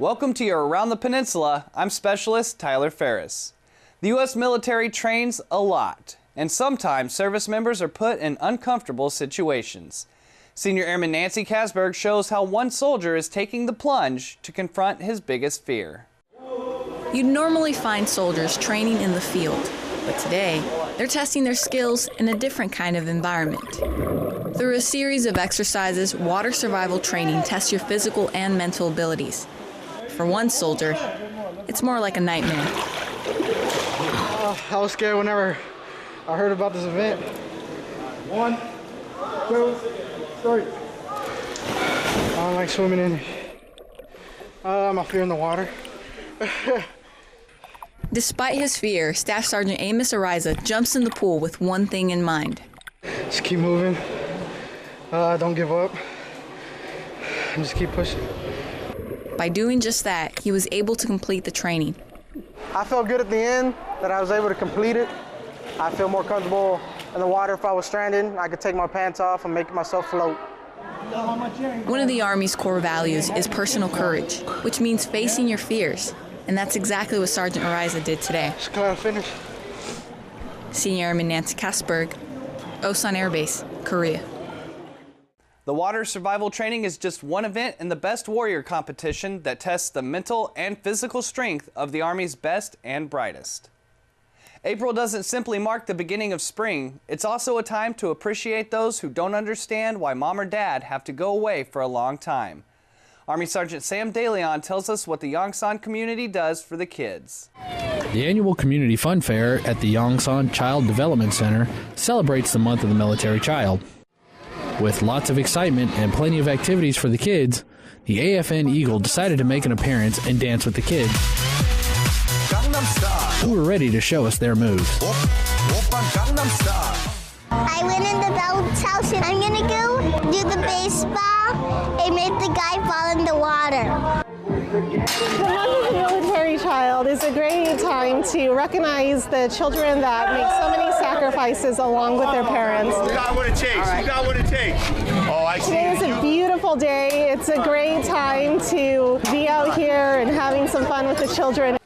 Welcome to your Around the Peninsula. I'm Specialist Tyler Ferris. The U.S. military trains a lot, and sometimes service members are put in uncomfortable situations. Senior Airman Nancy Kasberg shows how one soldier is taking the plunge to confront his biggest fear. You'd normally find soldiers training in the field, but today they're testing their skills in a different kind of environment. Through a series of exercises, water survival training tests your physical and mental abilities. For one soldier, it's more like a nightmare. I was scared whenever I heard about this event. 1, 2, 3. I don't like swimming in it. My fear in the water. Despite his fear, Staff Sergeant Amos Ariza jumps in the pool with one thing in mind. Just keep moving. Don't give up. Just keep pushing. By doing just that, he was able to complete the training. I felt good at the end that I was able to complete it. I feel more comfortable in the water. If I was stranded, I could take my pants off and make myself float. One of the Army's core values is personal courage, which means facing your fears. And that's exactly what Sergeant Ariza did today. Just glad I finished. Senior Airman Nancy Kasberg, Osan Air Base, Korea. The water survival training is just one event in the Best Warrior competition that tests the mental and physical strength of the Army's best and brightest. April doesn't simply mark the beginning of spring, it's also a time to appreciate those who don't understand why mom or dad have to go away for a long time. Army Sergeant Sam DeLeon tells us what the Yongsan community does for the kids. The annual Community Fun Fair at the Yongsan Child Development Center celebrates the month of the military child. With lots of excitement and plenty of activities for the kids, the AFN Eagle decided to make an appearance and dance with the kids, who were ready to show us their moves. I went in the bounce house and I'm gonna go do the baseball and make the guy fall in the water. The month of the military child is a great time to recognize the children that make so many sacrifices along with their parents. You got what it takes. You got what it takes. Oh, I see. Today is a beautiful day. It's a great time to be out here and having some fun with the children.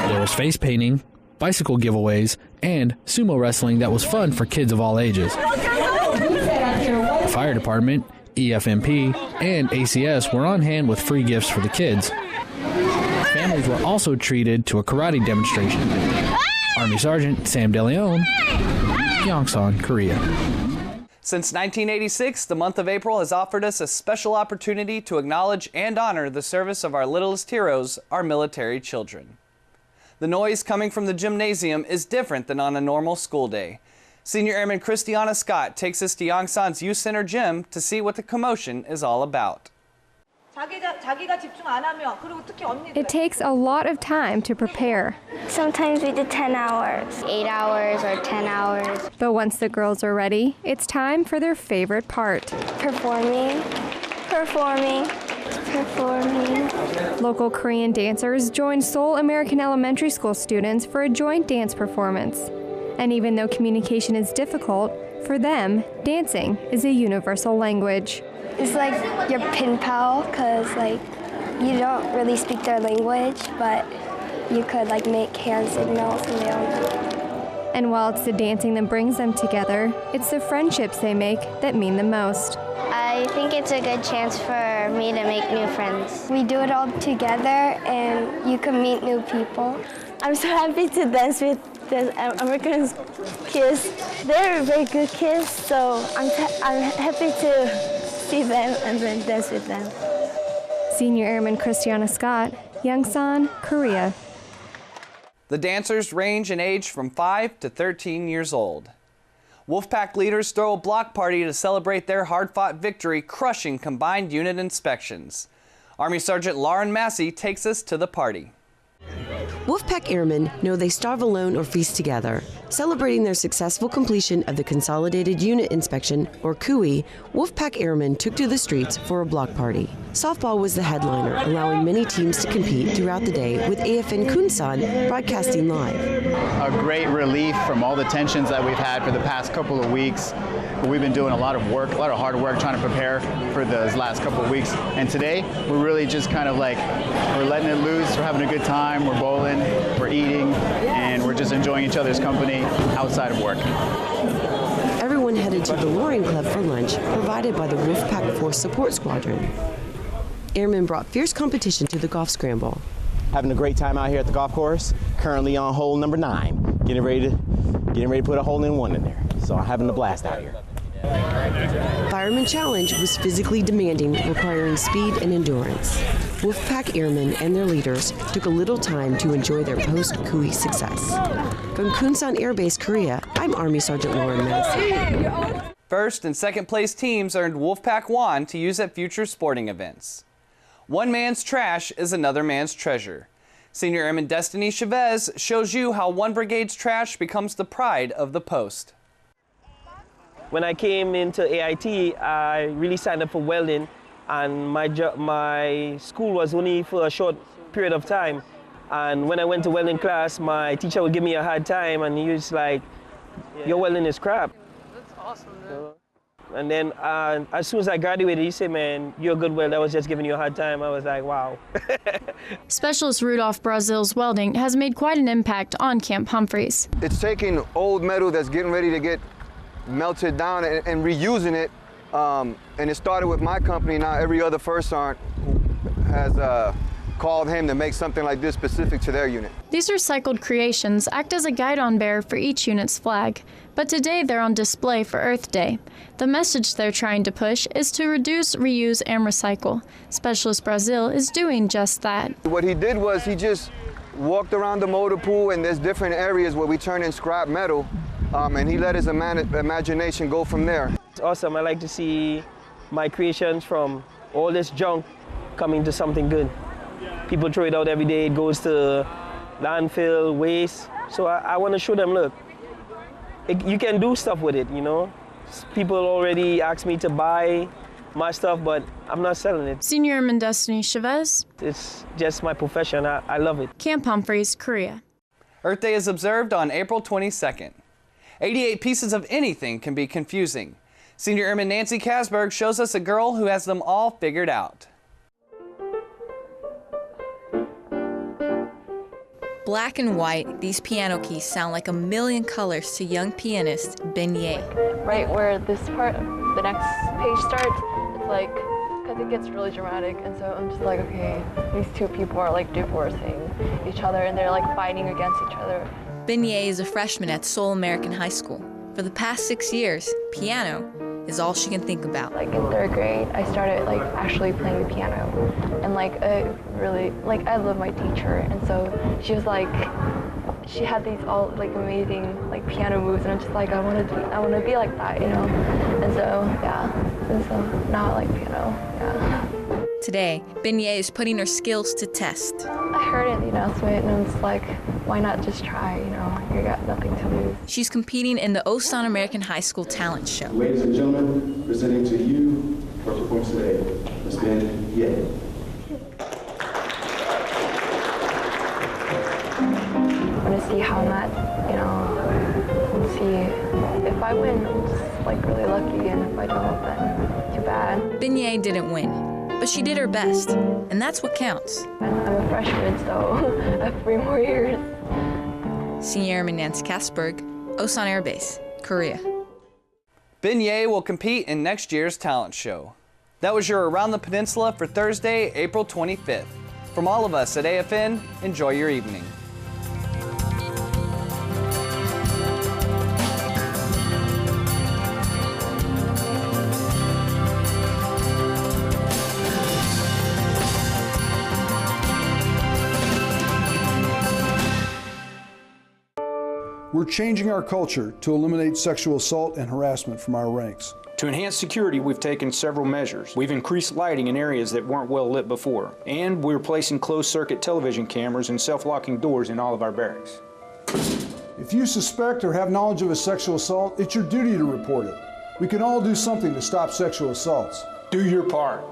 There was face painting, bicycle giveaways, and sumo wrestling that was fun for kids of all ages. The fire department, EFMP, and ACS were on hand with free gifts for the kids. Families were also treated to a karate demonstration. Army Sergeant Sam DeLeon, Yongsan, Korea. Since 1986, the month of April has offered us a special opportunity to acknowledge and honor the service of our littlest heroes, our military children. The noise coming from the gymnasium is different than on a normal school day. Senior Airman Christiana Scott takes us to Yongsan's Youth Center gym to see what the commotion is all about. It takes a lot of time to prepare. Sometimes we do 10 hours, 8 hours or 10 hours. But once the girls are ready, it's time for their favorite part. Performing. Local Korean dancers joined Seoul American Elementary School students for a joint dance performance. And even though communication is difficult, for them, dancing is a universal language. It's like your pen pal, because you don't really speak their language, but you could make hand signals and they all know. And while it's the dancing that brings them together, it's the friendships they make that mean the most. I think it's a good chance for me to make new friends. We do it all together and you can meet new people. I'm so happy to dance with the American kids. They're very good kids, so I'm happy to see them and then dance with them. Senior Airman Christiana Scott, Yongsan, Korea. The dancers range in age from 5 to 13 years old. Wolfpack leaders throw a block party to celebrate their hard-fought victory, crushing combined unit inspections. Army Sergeant Lauren Massey takes us to the party. Wolfpack Airmen know they starve alone or feast together. Celebrating their successful completion of the Consolidated Unit Inspection, or CUI, Wolfpack Airmen took to the streets for a block party. Softball was the headliner, allowing many teams to compete throughout the day, with AFN Kunsan broadcasting live. A great relief from all the tensions that we've had for the past couple of weeks. We've been doing a lot of work, a lot of hard work trying to prepare for those last couple of weeks. And today, we're really just kind of like, we're letting it loose, we're having a good time, we're bowling, we're eating, and we're just enjoying each other's company outside of work. Everyone headed to the Loring Club for lunch, provided by the Wolfpack Force Support Squadron. Airmen brought fierce competition to the golf scramble. Having a great time out here at the golf course. Currently on hole number 9, getting ready to put a hole in 1 in there. So I'm having a blast out here. Fireman Challenge was physically demanding, requiring speed and endurance. Wolfpack Airmen and their leaders took a little time to enjoy their post-Kui success. From Kunsan Air Base, Korea, I'm Army Sergeant Lauren Madison. First and second place teams earned Wolfpack won to use at future sporting events. One man's trash is another man's treasure. Senior Airman Destiny Chavez shows you how one brigade's trash becomes the pride of the post. When I came into AIT, I really signed up for welding, and my school was only for a short period of time. And when I went to welding class, my teacher would give me a hard time, and he was like, "Your welding is crap." That's awesome, man. And then as soon as I graduated, he said, "Man, you're a good welder. I was just giving you a hard time." I was like, wow. Specialist Rudolph Brazil's welding has made quite an impact on Camp Humphreys. It's taking old metal that's getting ready to get melted down and reusing it. And it started with my company. Now every other first sergeant has called him to make something like this specific to their unit. These recycled creations act as a guidon bearer for each unit's flag, but today they're on display for Earth Day. The message they're trying to push is to reduce, reuse, and recycle. Specialist Brazil is doing just that. What he did was he just walked around the motor pool, and there's different areas where we turn in scrap metal, and he let his imagination go from there. It's awesome. I like to see my creations from all this junk coming to something good. People throw it out every day. It goes to landfill, waste. So I want to show them, look, you can do stuff with it, you know. People already ask me to buy my stuff, but I'm not selling it. Senior Airman Destiny Chavez. It's just my profession. I love it. Camp Humphreys, Korea. Earth Day is observed on April 22nd. 88 pieces of anything can be confusing. Senior Airman Nancy Kasberg shows us a girl who has them all figured out. Black and white, these piano keys sound like a million colors to young pianist Beignet. Right where this part, the next page starts, it's like, because it gets really dramatic, and so I'm just like, okay, these two people are like divorcing each other, and they're like fighting against each other. Beignet is a freshman at Seoul American High School. For the past 6 years, piano is all she can think about. Like in 3rd grade, I started like actually playing the piano, and like I love my teacher, and so she was like, she had these all like amazing like piano moves, and I'm just like, I want to be like that, you know, and so yeah, and so now I like piano, yeah. Today, Beignet is putting her skills to test. I heard it, the announcement, and I was like, why not just try, you know, you got nothing to lose. She's competing in the Osan American High School talent show. Ladies and gentlemen, presenting to you for performance today, Ms. Beignet. I want to see how I'm at, you know, see if I win, I'm just like really lucky, and if I don't, then too bad. Beignet didn't win, but she did her best, and that's what counts. I'm a freshman, so I have 3 more years. Senior Airman Nancy Kasberg, Osan Air Base, Korea. Beignet will compete in next year's talent show. That was your Around the Peninsula for Thursday, April 25th. From all of us at AFN, enjoy your evening. We're changing our culture to eliminate sexual assault and harassment from our ranks. To enhance security, we've taken several measures. We've increased lighting in areas that weren't well lit before, and we're placing closed-circuit television cameras and self-locking doors in all of our barracks. If you suspect or have knowledge of a sexual assault, it's your duty to report it. We can all do something to stop sexual assaults. Do your part.